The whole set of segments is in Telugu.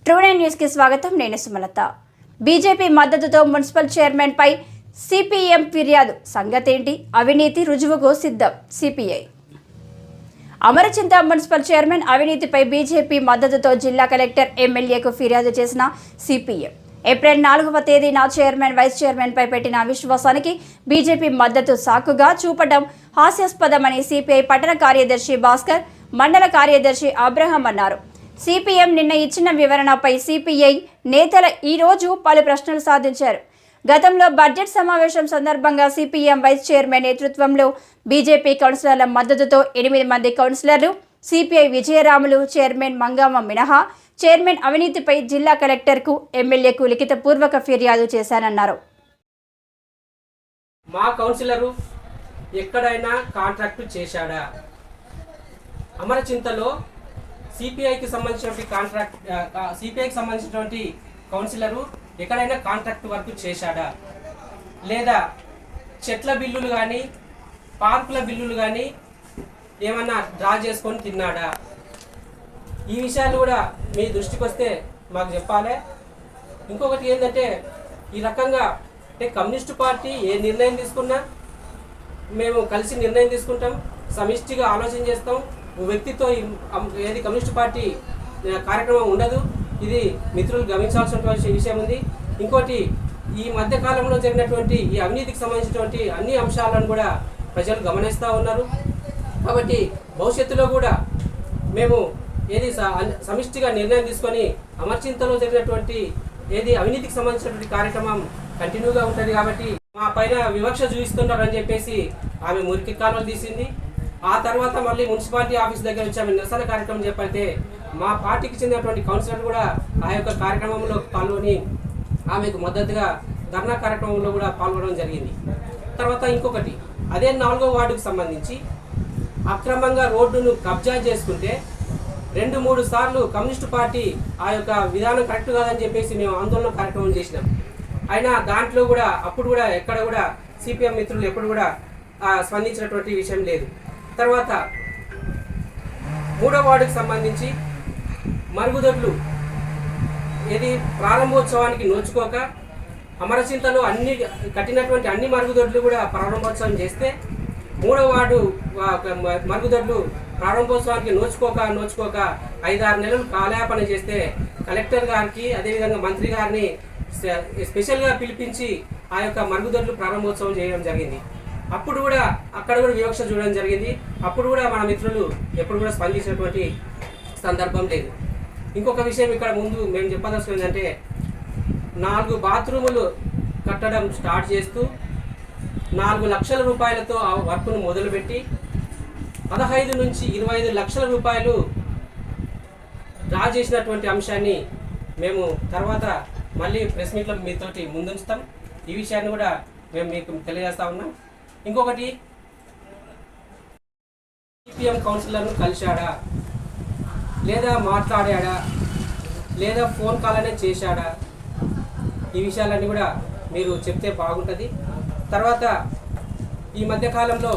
ట్రూనైన్ న్యూస్ కి స్వాగతం. నేను సుమలత. బీజేపీ మద్దతుతో మున్సిపల్ చైర్మన్ పై సిపిఎం ఫిర్యాదు. సంగతేంటి? అవినీతి రుజువుకు సిద్ధం. సిపిఐ. అమరచింత మున్సిపల్ చైర్మన్ అవినీతిపై బీజేపీ మద్దతుతో జిల్లా కలెక్టర్ ఎమ్మెల్యేకు ఫిర్యాదు చేసిన సిపిఎం ఏప్రిల్ 4వ తేదీన చైర్మన్ వైస్ చైర్మన్ పై పెట్టిన అవిశ్వాసానికి బీజేపీ మద్దతు సాకుగా చూపడం హాస్యాస్పదమని సిపిఐ పట్టణ కార్యదర్శి భాస్కర్, మండల కార్యదర్శి అబ్రహం అన్నారు. సిపిఎం నిన్న ఇచ్చిన వివరణపై సిపిఐ నేతలు ఈరోజు పలు ప్రశ్నలు సాధించారు. గతంలో బడ్జెట్ సమావేశం సందర్భంగా సిపిఎం వైస్ చైర్మన్ నేతృత్వంలో బీజేపీ కౌన్సిలర్ల మద్దతుతో 8 మంది కౌన్సిలర్లు, సిపిఐ విజయరాములు, చైర్మన్ మంగమ్మ మినహా చైర్మన్ అవినీతిపై జిల్లా కలెక్టర్కు, ఎమ్మెల్యేకు లిఖితపూర్వక ఫిర్యాదు చేశానన్నారు. మా కౌన్సిలరు ఎక్కడైనా కాంట్రాక్టు చేశాడా? అమరచింతలో సిపిఐకి సంబంధించినటువంటి కౌన్సిలరు ఎక్కడైనా కాంట్రాక్ట్ వర్క్ చేశాడా? లేదా చెట్ల బిల్లులు కానీ పార్కుల బిల్లులు కానీ ఏమన్నా డ్రా చేసుకొని తిన్నాడా? ఈ విషయాలు కూడా మీ దృష్టికి వస్తే మాకు చెప్పాలి. ఇంకొకటి ఏంటంటే, ఈ రకంగా అంటే కమ్యూనిస్టు పార్టీ ఏ నిర్ణయం తీసుకున్నా మేము కలిసి నిర్ణయం తీసుకుంటాం, సమిష్టిగా ఆలోచన చేస్తాం. వ్యక్తితో ఏది కమ్యూనిస్టు పార్టీ కార్యక్రమం ఉండదు. ఇది మిత్రులు గమనించాల్సినటువంటి విషయం ఉంది. ఇంకోటి, ఈ మధ్య కాలంలో జరిగినటువంటి ఈ అవినీతికి సంబంధించినటువంటి అన్ని అంశాలను కూడా ప్రజలు గమనిస్తూ ఉన్నారు. కాబట్టి భవిష్యత్తులో కూడా మేము ఏది సమిష్టిగా నిర్ణయం తీసుకొని అమరచింతలో జరిగినటువంటి ఏది అవినీతికి సంబంధించినటువంటి కార్యక్రమం కంటిన్యూగా ఉంటుంది. కాబట్టి మా పైన వివక్ష చూపిస్తున్నారని చెప్పేసి ఆమె మురికి కాలువలు తీసింది. ఆ తర్వాత మళ్ళీ మున్సిపాలిటీ ఆఫీస్ దగ్గర వచ్చి ఆమె నిరసన కార్యక్రమం చెప్పితే మా పార్టీకి చెందినటువంటి కౌన్సిలర్ కూడా ఆ యొక్క కార్యక్రమంలో పాల్గొని ఆమెకు మద్దతుగా ధర్నా కార్యక్రమంలో కూడా పాల్గొనడం జరిగింది. తర్వాత ఇంకొకటి, అదే 4వ వార్డుకు సంబంధించి అక్రమంగా రోడ్డును కబ్జా చేసుకుంటే 2-3 సార్లు కమ్యూనిస్టు పార్టీ ఆ యొక్క విధానం కరెక్ట్ కాదని చెప్పేసి మేము ఆందోళన కార్యక్రమం చేసినాం. అయినా దాంట్లో కూడా అప్పుడు కూడా ఎక్కడ కూడా సిపిఎం మిత్రులు ఎప్పుడు కూడా స్పందించినటువంటి విషయం లేదు. తర్వాత 3వ వార్డుకు సంబంధించి మరుగుదొడ్లు ఏది ప్రారంభోత్సవానికి నోచుకోక అమరచింతలో కట్టినటువంటి అన్ని మరుగుదొడ్లు కూడా ప్రారంభోత్సవం చేస్తే 3వ వార్డు మరుగుదొడ్లు ప్రారంభోత్సవానికి నోచుకోక 5-6 నెలలు కాలయాపన చేస్తే కలెక్టర్ గారికి, అదేవిధంగా మంత్రి గారిని స్పెషల్గా పిలిపించి ఆ యొక్క మరుగుదొడ్లు ప్రారంభోత్సవం చేయడం జరిగింది. అప్పుడు కూడా అక్కడ కూడా వివక్ష చూడడం జరిగింది. అప్పుడు కూడా మన మిత్రులు ఎప్పుడు కూడా స్పందించినటువంటి సందర్భం లేదు. ఇంకొక విషయం ఇక్కడ ముందు మేము చెప్పదలసిన ఏంటంటే, 4 బాత్రూములు కట్టడం స్టార్ట్ చేస్తూ 4 లక్షల రూపాయలతో ఆ వర్క్ను మొదలుపెట్టి 15 నుంచి 25 లక్షల రూపాయలు డ్రా చేసినటువంటి అంశాన్ని మేము తర్వాత మళ్ళీ ప్రెస్ మీట్లో మీతోటి ముందుంచుతాం. ఈ విషయాన్ని కూడా మేము మీకు తెలియజేస్తా ఉన్నాం. ఇంకొకటి, సిపిఎం కౌన్సిలర్ను కలిశాడా, లేదా మాట్లాడాడా, లేదా ఫోన్ కాల్ అనేది చేశాడా? ఈ విషయాలన్నీ కూడా మీరు చెప్తే బాగుంటుంది. తర్వాత ఈ మధ్యకాలంలో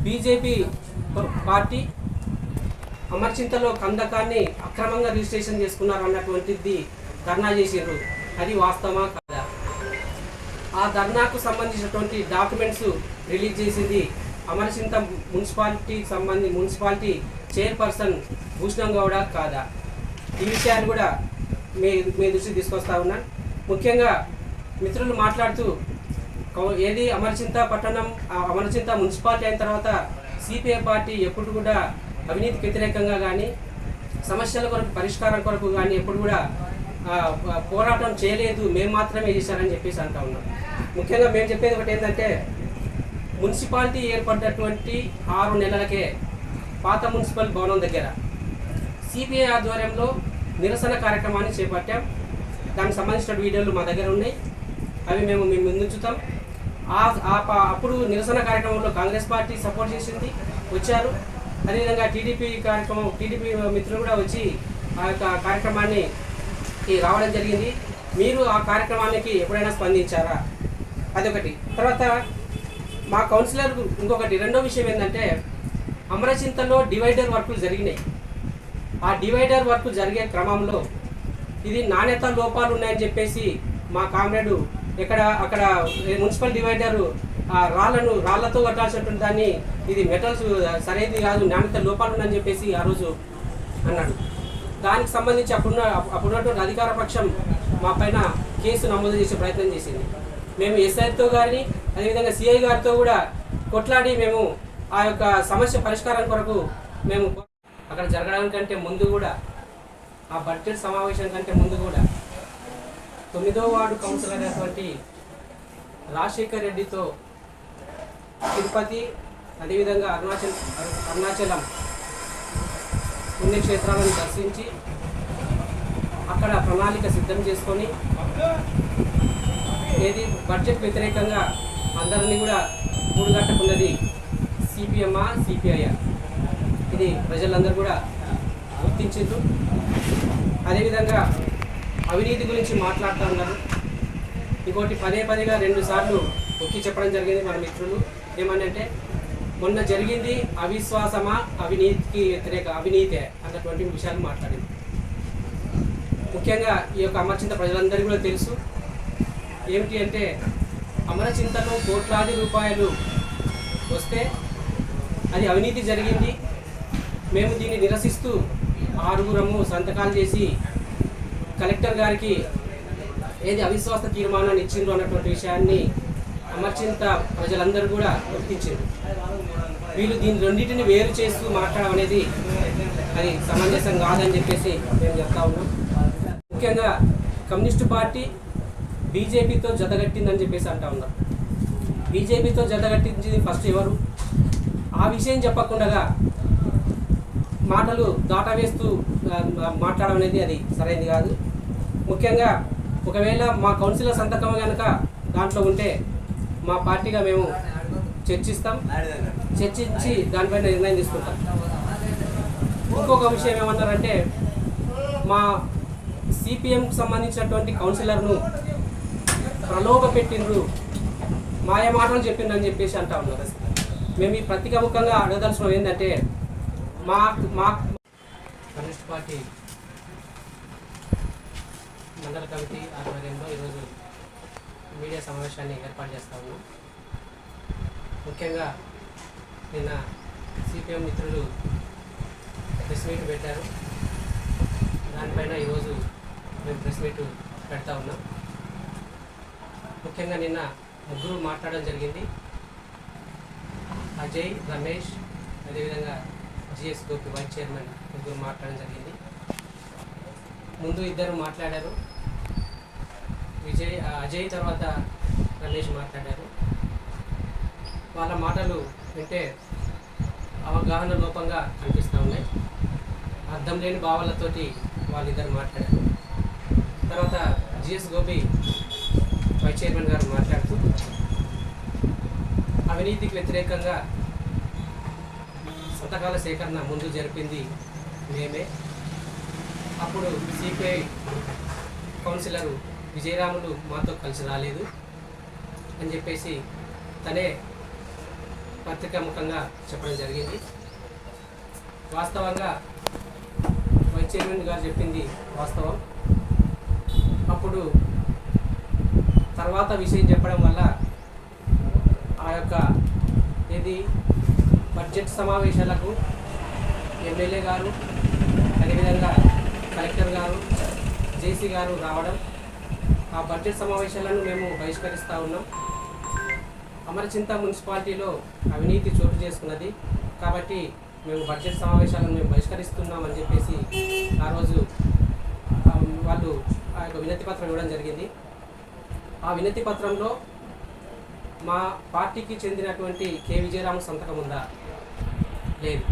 బీజేపీ పార్టీ అమరచింతలో కందకాన్ని అక్రమంగా రిజిస్ట్రేషన్ చేసుకున్నారు అన్నటువంటిది ధర్నా చేసిండ్రు. అది వాస్తవమా కాదా? ఆ ధర్నాకు సంబంధించినటువంటి డాక్యుమెంట్స్ రిలీజ్ చేసింది అమరచింత మున్సిపాలిటీ చైర్పర్సన్ భూషణం గౌడ కాదా? ఈ విషయాన్ని కూడా మీ దృష్టికి తీసుకొస్తా ఉన్నాను. ముఖ్యంగా మిత్రులు మాట్లాడుతూ ఏది అమరచింత మున్సిపాలిటీ అయిన తర్వాత సిపిఐ పార్టీ ఎప్పుడు కూడా అవినీతికి వ్యతిరేకంగా కానీ సమస్యల కొరకు పరిష్కారం కొరకు కానీ ఎప్పుడు కూడా పోరాటం చేయలేదు, మేము మాత్రమే చేశారని చెప్పేసి అంటా ఉన్నాం. ముఖ్యంగా మేము చెప్పేది ఒకటి ఏంటంటే, మున్సిపాలిటీ ఏర్పడినటువంటి 6 నెలలకే పాత మున్సిపల్ భవనం దగ్గర సిపిఐ ఆధ్వర్యంలో నిరసన కార్యక్రమాన్ని చేపట్టాం. దానికి సంబంధించిన వీడియోలు మా దగ్గర ఉన్నాయి, అవి మేము ముందుంచుతాం. అప్పుడు నిరసన కార్యక్రమంలో కాంగ్రెస్ పార్టీ సపోర్ట్ చేసింది, వచ్చారు. అదేవిధంగా టీడీపీ మిత్రులు కూడా వచ్చి ఆ యొక్క కార్యక్రమాన్ని రావడం జరిగింది. మీరు ఆ కార్యక్రమానికి ఎప్పుడైనా స్పందించారా? అదొకటి. తర్వాత మా కౌన్సిలర్ ఇంకొకటి రెండో విషయం ఏంటంటే, అమరచింతలో డివైడర్ వర్కులు జరిగినాయి. ఆ డివైడర్ వర్క్ జరిగే క్రమంలో ఇది నాణ్యత లోపాలు ఉన్నాయని చెప్పేసి మా కామ్రేడు అక్కడ మున్సిపల్ డివైడర్ రాళ్లతో కట్టాల్సినటువంటి దాన్ని ఇది మెటల్స్ సరైనది కాదు, నాణ్యత లోపాలు ఉన్నాయని చెప్పేసి ఆ రోజు అన్నాడు. దానికి సంబంధించి అప్పుడున్నటువంటి అధికార పక్షం మా పైన కేసు నమోదు చేసే ప్రయత్నం చేసింది. మేము ఎస్ఐతో గారిని అదేవిధంగా సిఐ గారితో కూడా కొట్లాడి మేము ఆ యొక్క సమస్య పరిష్కారం కొరకు మేము అక్కడ జరగడానికంటే ముందు కూడా, ఆ బడ్జెట్ సమావేశం కంటే ముందు కూడా 9వ వార్డు కౌన్సిలర్ అయినటువంటి రాజశేఖర్ రెడ్డితో తిరుపతి అదేవిధంగా అరుణాచలం పుణ్యక్షేత్రాలను దర్శించి అక్కడ ప్రణాళిక సిద్ధం చేసుకొని ఏది బడ్జెట్ వ్యతిరేకంగా అందరినీ కూడా కూడుగట్టుకున్నది సిపిఎమ్మా సిపిఐ, ఇది ప్రజలందరూ కూడా గుర్తించారు. అదేవిధంగా అవినీతి గురించి మాట్లాడుతూ ఉన్నారు. ఇంకోటి పదేగా 2 సార్లు ఒక్కి చెప్పడం జరిగింది మన మిత్రులు. ఏమనంటే మొన్న జరిగింది అవిశ్వాసమా అవినీతికి వ్యతిరేక అవినీతే అన్నటువంటి విషయాలు మాట్లాడింది. ముఖ్యంగా ఈ యొక్క అమరచింత ప్రజలందరికీ కూడా తెలుసు ఏమిటి అంటే, అమరచింతలో కోట్లాది రూపాయలు వస్తే అది అవినీతి జరిగింది. మేము దీన్ని నిరసిస్తూ 6 సంతకాలు చేసి కలెక్టర్ గారికి ఏది అవిశ్వాస తీర్మానాన్ని ఇచ్చిండ్రు అన్నటువంటి విషయాన్ని అమర్చింత ప్రజలందరూ కూడా గుర్తించారు. వీళ్ళు దీని రెండింటిని వేరు చేస్తూ మాట్లాడడం అనేది అది సమంజసం కాదని చెప్పేసి మేము చెప్తా ఉన్నాం. ముఖ్యంగా కమ్యూనిస్టు పార్టీ బీజేపీతో జతగట్టిందని చెప్పేసి అంటా ఉన్నాం. బీజేపీతో జతగట్టించింది ఫస్ట్ ఎవరు? ఆ విషయం చెప్పకుండా మాటలు దాటవేస్తూ మాట్లాడడం అనేది అది సరైనది కాదు. ముఖ్యంగా ఒకవేళ మా కౌన్సిలర్ సంతకం కనుక దాంట్లో ఉంటే మా పార్టీగా మేము చర్చించి దానిపైన నిర్ణయం తీసుకుంటాం. ఇంకొక విషయం ఏమన్నారంటే, మా సిపిఎంకి సంబంధించినటువంటి కౌన్సిలర్ను ప్రలోభ పెట్టిండ్రు, మాయ మాటలు చెప్పిండ్రని చెప్పేసి అంటా ఉన్నారు. మేము ఈ ప్రతికముఖంగా అడగదలుచున్నాం ఏంటంటే, మా కమ్యూనిస్ట్ పార్టీ మండల కమిటీ ఆధ్వర్యంలో ఈరోజు మీడియా సమావేశాన్ని ఏర్పాటు చేస్తా ఉన్నాం. ముఖ్యంగా నిన్న సిపిఎం మిత్రులు ప్రెస్ మీట్ పెట్టారు. దానిపైన ఈరోజు మేము ప్రెస్ మీట్ పెడతా ఉన్నాం. ముఖ్యంగా నిన్న 3 మాట్లాడడం జరిగింది. అజయ్, రమేష్, అదేవిధంగా జిఎస్ గోపి వైస్ చైర్మన్ 3 మాట్లాడడం జరిగింది. ముందు 2 మాట్లాడారు, అజయ్ తర్వాత రమేష్ మాట్లాడారు. వాళ్ళ మాటలు వింటే అవగాహన లోపంగా అనిపిస్తూ ఉన్నాయి. అర్థం లేని భావాలతోటి వాళ్ళిద్దరు మాట్లాడారు. తర్వాత జిఎస్ గోపి వైస్ చైర్మన్ గారు మాట్లాడుతూ అవినీతికి వ్యతిరేకంగా సంతకాల సేకరణ ముందు జరిపింది మేమే. అప్పుడు సిపిఐ కౌన్సిలరు విజయరాములు మాతో కలిసి రాలేదు అని చెప్పేసి తనే పత్రికాముఖంగా చెప్పడం జరిగింది. వాస్తవంగా వైస్ చైర్మన్ గారు చెప్పింది వాస్తవం. అప్పుడు తర్వాత విషయం చెప్పడం వల్ల ఆ యొక్క బడ్జెట్ సమావేశాలకు ఎమ్మెల్యే గారు అదేవిధంగా కలెక్టర్ గారు జేసీ గారు రావడం, ఆ బడ్జెట్ సమావేశాలను మేము బహిష్కరిస్తూ ఉన్నాం. అమరచింత మున్సిపాలిటీలో అవినీతి చోటు చేసుకున్నది కాబట్టి మేము బడ్జెట్ సమావేశాలను మేము బహిష్కరిస్తున్నామని చెప్పేసి ఆ రోజు వాళ్ళు ఆ యొక్క వినతి పత్రం ఇవ్వడం జరిగింది. ఆ వినతి పత్రంలో మా పార్టీకి చెందినటువంటి కె విజయరాము సంతకం ఉందా? లేదు.